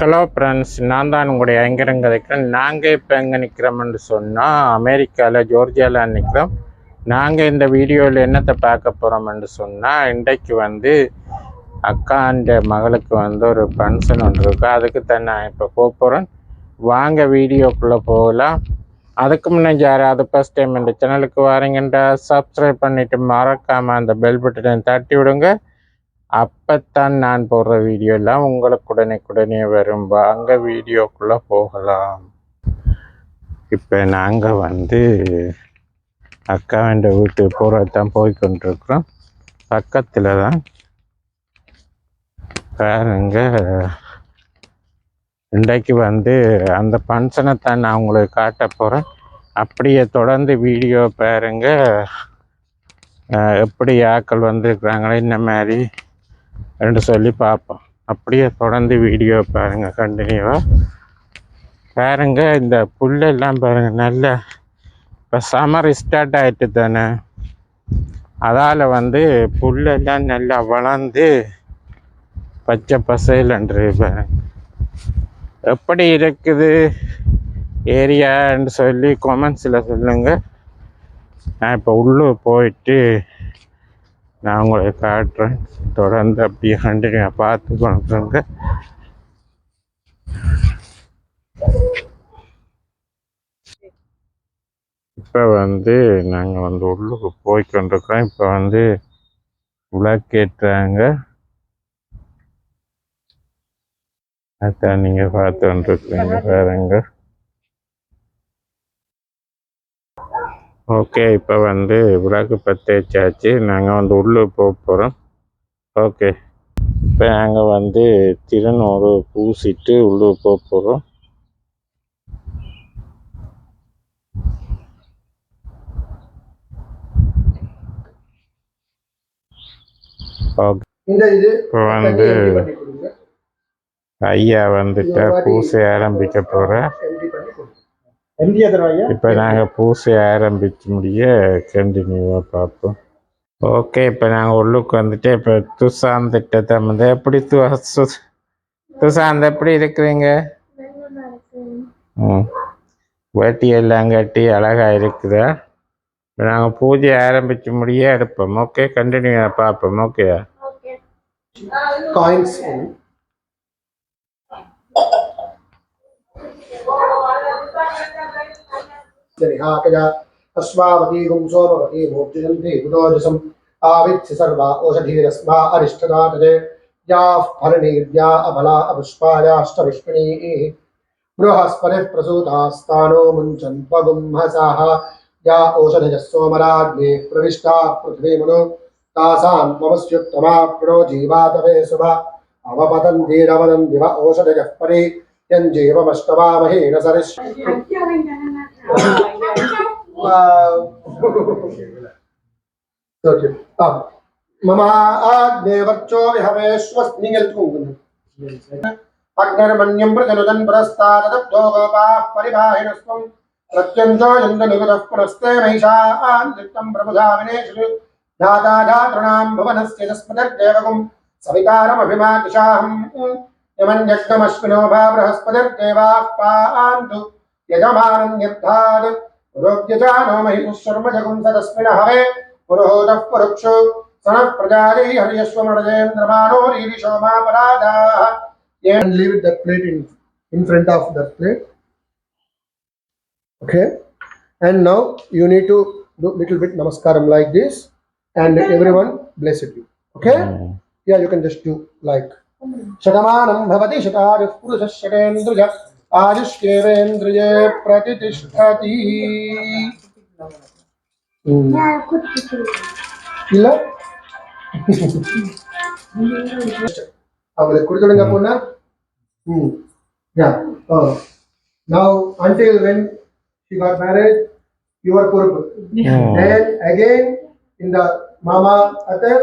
Hello friends, நான் தான் உங்களுடைய ஐங்கரங்க இருக்கிறேன். நாங்கள் இப்போ எங்கே நிற்கிறோம்னு சொன்னால் அமெரிக்காவில் ஜோர்ஜியாவில் நிற்கிறோம். நாங்கள் இந்த வீடியோவில் என்னத்தை பார்க்க போகிறோம்னு சொன்னால், இன்றைக்கு அக்காண்ட மகளுக்கு ஒரு ஃபங்க்ஷன் ஒன்று இருக்குது. அதுக்கு தான் நான் இப்போ போகிறேன். வாங்க வீடியோக்குள்ளே போகலாம். அதுக்கு முன்னே யாராவது ஃபஸ்ட் டைம் இந்த சேனலுக்கு வரீங்கன்றா சப்ஸ்கிரைப் பண்ணிவிட்டு மறக்காமல் அந்த பெல் பட்டனை தட்டி விடுங்க. அப்பத்தான் நான் போடுற வீடியோ எல்லாம் உங்களுக்கு உடனே வரும். வாங்க வீடியோக்குள்ளே போகலாம். இப்போ நாங்கள் அக்காண்ட வீட்டுக்கு போகிறதான் போய்கொண்டிருக்கிறோம். பக்கத்தில் தான் பாருங்க. இன்றைக்கு அந்த ஃபங்க்ஷனை தான் நான் உங்களுக்கு காட்ட போகிறேன். அப்படியே தொடர்ந்து வீடியோ பாருங்க. எப்படி ஆக்கள் வந்திருக்கிறாங்களே இந்த மாதிரி என்று சொல்லி பார்ப்போம். அப்படியே தொடர்ந்து வீடியோ பாருங்கள், கண்டினியூவாக பாருங்கள். இந்த புல்லெல்லாம் பாருங்கள், நல்ல இப்போ சம்மர் ஸ்டார்ட் ஆகிட்டு தானே, அதால் புல்லெல்லாம் நல்லா வளர்ந்து பச்சை பசையிலன்று பாருங்க. எப்படி இருக்குது ஏரியான்னு சொல்லி கமெண்ட்ஸில் சொல்லுங்கள். நான் இப்போ உள்ளே போயிட்டு நான் உங்களை காட்டுறேன். தொடர்ந்து அப்படியே கண்டினியூ பார்த்து கொண்டுங்க. இப்போ நாங்கள் உள்ளுக்கு போய் கொண்டிருக்கிறோம். இப்போ விளக்கேற்றாங்க. அதான் நீங்கள் பார்த்து கொண்டிருக்கீங்க பாருங்க. ஓகே, இப்போ விளக்கு பற்ற வச்சாச்சு. நாங்கள் உள்ளே போக போகிறோம். ஓகே, இப்போ நாங்கள் திருநூறு பூசிட்டு உள்ளே போக போகிறோம். ஓகே, இப்போ ஐயா பூசை ஆரம்பிக்க போகிறேன். இப்போ நாங்கள் பூசை ஆரம்பிச்சு முடிய கண்டினியூவாக பார்ப்போம். ஓகே, இப்போ நாங்கள் உள்ளுக்கு இப்போ துசாந்திட்ட எப்படி துசாந்த் எப்படி இருக்கிறீங்க? வேட்டி எல்லாம் கட்டி அழகாக இருக்குதா? இப்போ நாங்கள் பூஜை ஆரம்பிச்சு முடிய எடுப்போம். ஓகே, கண்டினியூவாக பார்ப்போம். ஓகே, காயின்ஸ் अस्मावती सोमवती भोजयन्ति गुणोजसम् आवित्य सर्वा ओषधीरस्मा अरिष्टदातजे याः फलनीर्या अबला अपुष्पायाष्टविष्पिणीः बृहस्पतिः प्रसूतास्तानो मुञ्चन् त्वगुंहसाः या ओषधयः सोमराज्ञे प्रविष्टा पृथ्वीमनु तासान् त्वमस्युत्तमा प्रणो जीवातवे शुभ अवपतन्तीरवदन्ति व ओषधयः परि यञ्जीवमष्टवामहेन सरिष् मम आग्नेवर्चो विहवेश्वस्निगल्कुङ्गुन् अग्निर्मन्यं प्रजनुदन् पुरस्तादब्धो गोपाः परिभाहिनस्त्वं प्रत्यञ्चो यन्दनुगतः पुनस्ते महिषान् नित्यं प्रबुधाविनेषु धाता धातॄणां भुवनस्य तस्मदर्देवगुं सविकारमभिमातिशाहम् यमन्यग्नमश्विनो भा बृहस्पतिर्देवाः पान्तु यजमानं निर्धात् पुरोग्यजानो महिषुशर्मजगुं सदस्मिनः हवे पुरोहोतः पुरुक्षो सनः प्रजारी हर्यश्वमर्जेन्द्रमानो रीरिशोमापराधाः. And leave that plate in front of that plate. Okay, and now you need to do little bit namaskaram like this, and everyone bless it you. Okay, yeah, you can just do like Shatamanam bhavati shataris purusha shatendruja आयुष्केवेन्द्रिये प्रतिष्ठति. இல்ல அவளை கொடுத்துடுங்க பொண்ணா. Yeah. Now until when she got married, you are poor. And again in the mama ather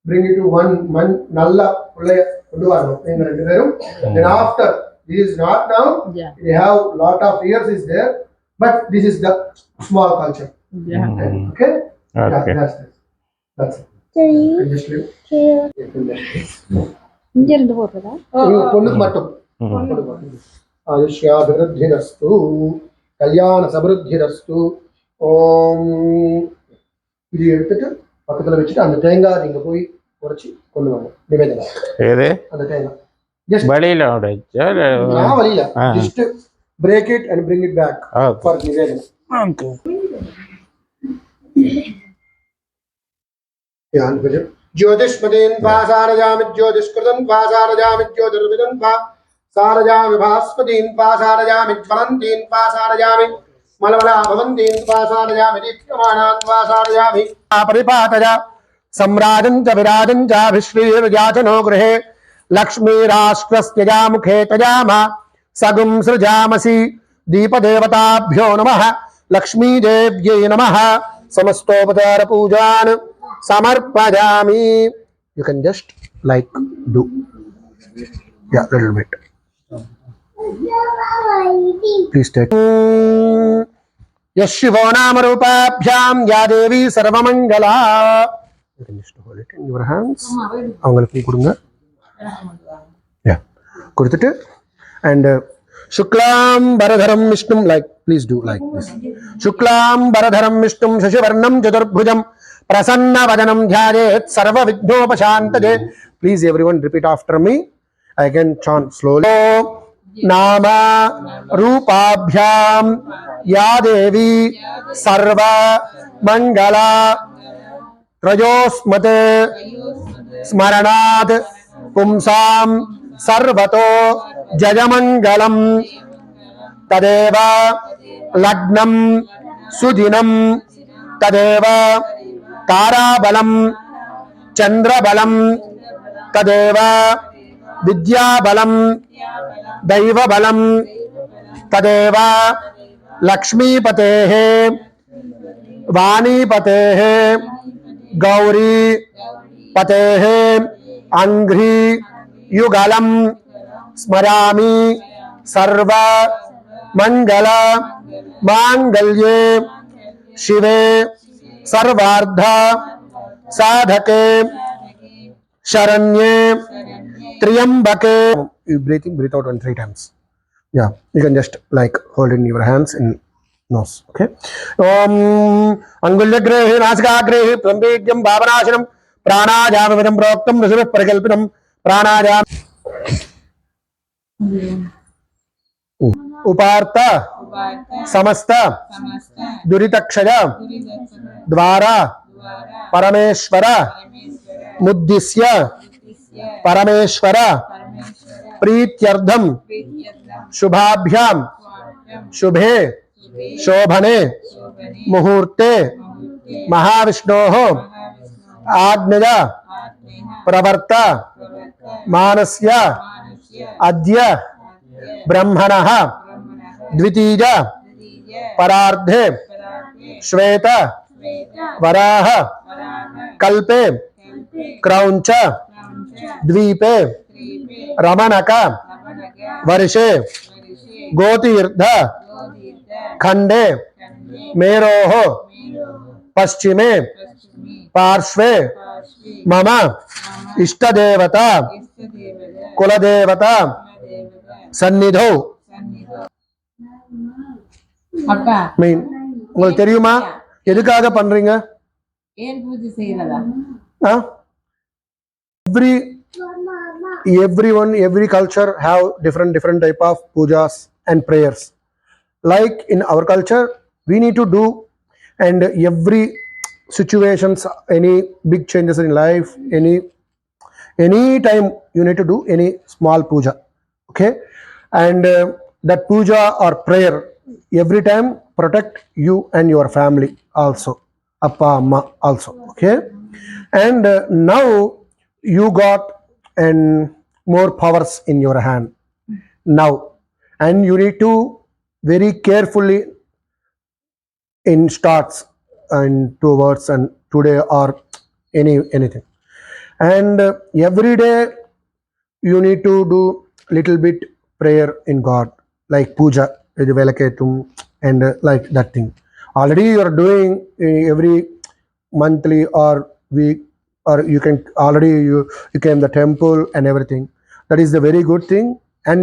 bring it to 1 month nalla புள்ளைய கொண்டு வரணும் எங்க ரெண்டு பேரும். Then after this is not now. Yeah. We have lot of years is there, but this is the small culture. Yeah. Okay. Okay. Yeah, that's it. Just leave. இங்க இருந்து போறதா? பொண்ணுக்கு மட்டும் ஆயுஷ்யாபிருத்திரஸ்து கல்யாண சமிருத்திரஸ்து. ஓம். இது எடுத்துட்டு பக்கத்துல வச்சுட்டு அந்த தேங்காய் நீங்க போய் உடைச்சி கொண்டு வாங்க நிவேதனம். ஏது அந்த தேங்காய் ஜஸ்ட் வழியில உடைச்சா நான் வழியில just break it and bring it back for நிவேதனம். ज्योतिष्मतीन् पासारयामि ज्योतिष्कृतं पासारयामि ज्योतिर्विदं पासारयामि भास्पतीन् पासारयामि ज्वलन्तीन् पासारयामि मलमला भवन्तीन् पासारयामि दीप्यमानान् पासारयामि परिपातय सम्राजं च विराजं च विश्रीर्याचनो गृहे लक्ष्मीराष्ट्रस्य मुखे तजाम सगुं सृजामसि दीपदेवताभ्यो नमः लक्ष्मीदेव्यै नमः समस्तोपचार पूजान् samarpayami. You can just like do little bit. Please take. Yashivo nama rupabhyam ya devi sarvamangala. You can just hold it in your hands. Avangalukku kudunga. Yeah. Kudutittu and Shuklam Baradharam Vishnum, like please do like this. Shuklam Baradharam Vishnum Shashivarnam Chaturbhujam Prasanna Vadanam Dhyayet Sarva Vignopashantade. Please everyone repeat after me. I can chant slowly. Nama Rupabhyam Ya Devi Sarva Mangala Trajosmate Smaranad Pumsam Sarvato Jayamangalam Tadeva Lagnam Sudinam Tadeva Tarabalam Chandrabalam Tadeva Vidyabalam Daivabalam Tadeva Lakshmipatehe Vanipatehe Gauri Patehe Angri Yugalam Smarami Sarva Mangala Mangalye Shive Sarvardha Sadhake Sharanye Triyambake. You breathe in, breathe out 1 3 times. Yeah, you can just like hold in your hands in nose. Okay. Om Angulagrehi Nasikagrehi Prambedyam Bhavanashanam Pranajamavidam Proktam Nusivah Parikalpinam Pranajam Upartha Samasta Duritakshaya Dvara Parameshvara Muddisya Parameshvara Prityardham Shubhabhyam Shubhe Shobhane Muhurte Mahavishnoho Agneya Pravarta Manasya Adya Brahmanaha Dvitija Parardhe Shveta Varaha Kalpe Krauncha Dvipe Ramanaka Varishe Gotirtha Khande Meroho Paschime Parshve Mama Ishtadevata Kuladevata Sannidho. அப்பா மீன் உங்களுக்கு தெரியுமா எதுக்காக பண்றீங்க? ஏன் பூஜை செய்யறதா? Every culture have different type of pujas and prayers. Like in our culture, we need to do, and every situations, any big changes in life, any time you need to do any small puja. Okay, and that puja or prayer every time protect you and your family also, appa amma also. Okay, and now you got and more powers in your hand now, and you need to very carefully in starts and towards and today or anything, and every day you need to do little bit prayer in God, like puja and like that thing. Already you are doing every monthly or week, or you can already you came the temple and everything. That is the very good thing, and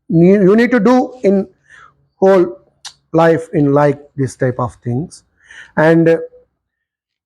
you need to do in whole life in like this type of things. And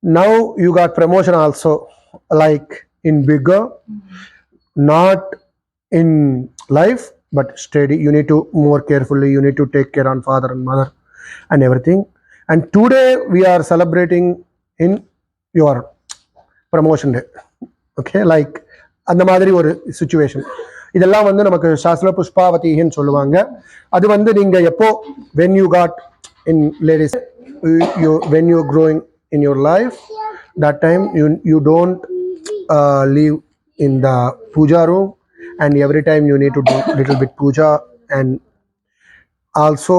now you got promotion also, like in bigger, not in life but steady. You need to more carefully, you need to take care on father and mother and everything. And today we are celebrating in your promotion day. Okay, like அந்த மாதிரி ஒரு situation. இதெல்லாம் வந்து நமக்கு சாஸ்திர புஷ்பாவதின்னு சொல்லுவாங்க. அது வந்து நீங்க எப்போ when you got in ladies, when you growing in your life, that time you don't leave in the puja room, and every time you need to do little bit puja. And also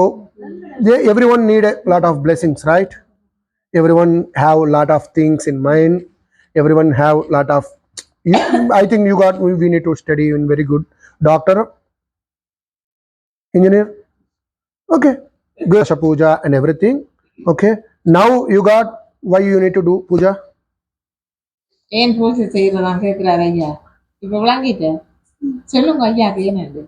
everyone need a lot of blessings, right? Everyone have a lot of things in mind, everyone have a lot of I think you got, we need to study in very good doctor, engineer. Okay, good puja and everything. Okay, now you got, why you need to do puja? ஏன் பூஜை செய்யறதா கேட்கிறாரு ஐயா. இப்ப விளங்கிட்ட சொல்லுங்க ஐயாக்கு என்னது.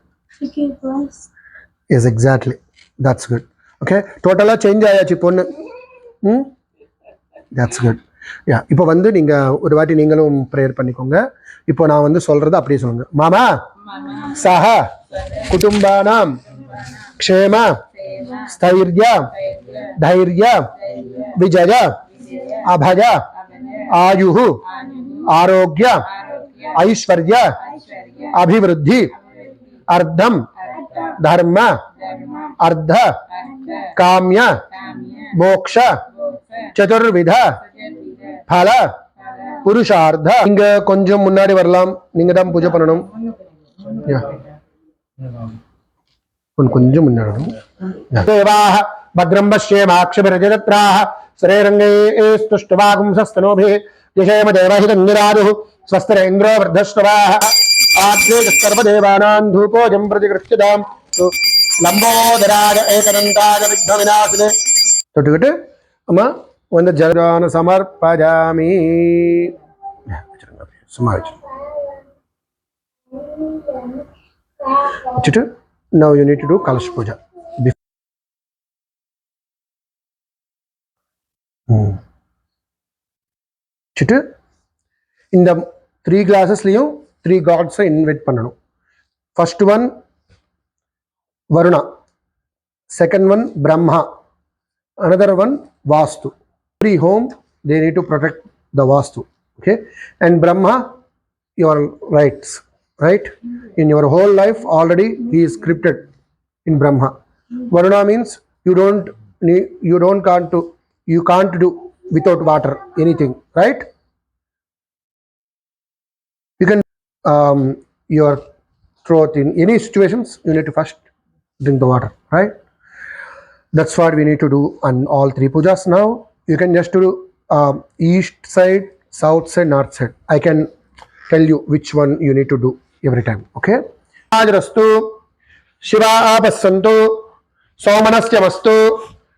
Yes, exactly, that's good. Okay, total change ஆயாச்சு பொண்ணு. That's good. Yeah, இப்போ வந்து நீங்க ஒரு வாட்டி நீங்களும் ப்ரேயர் பண்ணிக்கோங்க. இப்போ நான் வந்து சொல்றது அப்படியே சொல்லுங்க. மாமா சஹ குடும்பானாம் க்ஷேம ஸ்தைர்ய தைர்ய விஜய அபய ஆயுः ஆரோக்கிய ஐஸ்வர்ய அபிவிருத்தி அர்த்தம் தர்ம அர்த்த காமிய மோக்ஷ சதுர்வித பல புருஷார்த்த. நீங்க கொஞ்சம் முன்னாடி வரலாம், நீங்க தான் பூஜை பண்ணணும். கொஞ்சம் முன்னாடி தேவாஹ பத்ரம் பஷ்யேமாக்ஷபிரஜத்ராஹ ஸ்ரேரங்கேஸ்துஷ்டவாகும்சஸ்தனோபிः யசேம தேவஹிதன்னிராதுः ஸ்வஸ்திரேந்திரோ வர்தஸ்வவாஹ ஆத்ரே சர்வதேவானாம் தூபோஜம் பிரதிகிருத்யதாம் லம்போதராஜ ஏகதந்தாய விக்னவிநாசினே. தொட்டுக்கிட்டு அம்மா வந்து ஜலதான சமர்ப்பயாமி. சும்மா வச்சுட்டு now you need to do Kalash Puja. வச்சுட்டு இந்த 3 கிளாஸஸ்லையும் 3 காட்ஸை இன்வைட் பண்ணணும். First one Varuna, second one Brahma, another one Vastu. Every home they need to protect the Vastu. Okay, and Brahma, your rights, right? In your whole life already he is scripted in Brahma. Varuna means you can't do without water anything, right? You can your throat in any situations, you need to first drink the water, right? That's what we need to do on all 3 pujas. Now you can just do east side, south side, north side. I can tell you which one you need to do every time. Okay, ajrastu shiva apasantu somanasyastu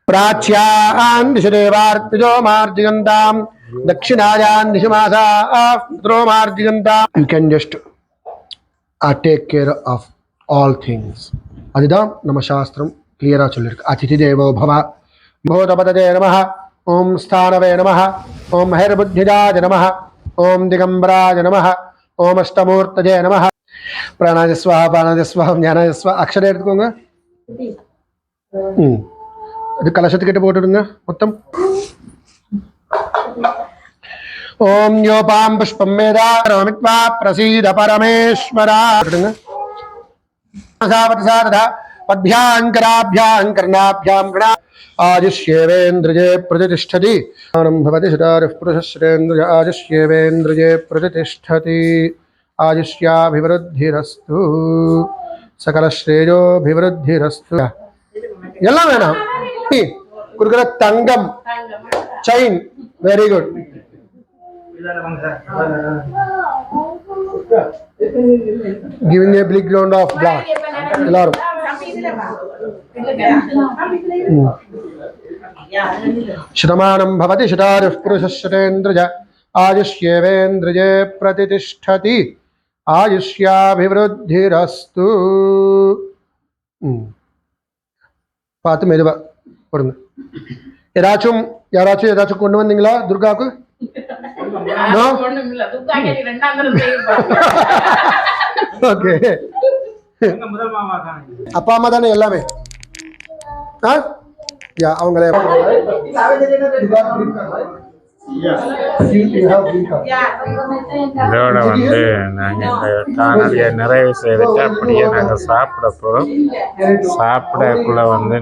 prachyan dishadevartjo marjigantam dakshinayan dishamasa afdro marjigantam. You can just take care of all things. அதுதான் நம்ம சாஸ்திரம் கிளியரா சொல்லிருக்கு. அதிதி தேவோ பவ பூதபதஜே நமஹ ஓம் ஸ்தானவே நமஹ ஓம் மஹேர்புத்திஜாய நமஹ ஓம் திகம்பராய நமஹ ஓம் அஷ்டமூர்த்தஜே நமஹ. பிராணாயஸ்வா பாணாயஸ்வா ஞானாயஸ்வா. அக்ஷரம் எடுத்துக்கோங்க. அது கலசத்துக்கிட்ட போட்டுடுங்க மொத்தம். ஓம் யோபாம் புஷ்பம் மேதா ரோமித்வா பிரசீத பரமேஸ்வரா. पद्भ्यां कर्णाभ्यां गणा आजुष्येवेन्द्रजे प्रतिष्ठति. भवति सुदारिः पुरुषश्रेन्द्रज आजुष्येवेन्द्रजे प्रतिष्ठति. आजुष्याभिवृद्धिरस्तु सकलश्रेयोभिवृद्धिरस्तु. எல்லாம் வேணாம். கொடுக்குற தங்கம் chain, very good. Giving a big round of applause. எல்லாரும் शतमानं भवति शतायुः पुरुषश्रेन्द्रज आयुष्येवेन्द्रजे प्रतिष्ठति. आयुष्याभिवृद्धिरस्तु ம் பார்த்து மெதுவா கொடுங்க. யாராச்சும் ஏதாச்சும் கொண்டு வந்தீங்களா துர்காவுக்கு? ஓகே. அப்பா அம்மா தானே எல்லாமே? யா அவங்களே. இதோட வந்து நாங்கள் இந்த காணொலியை நிறைவு செய்துட்டு அப்படியே நாங்கள் சாப்பிட போகிறோம். சாப்பிடக்குள்ள வந்து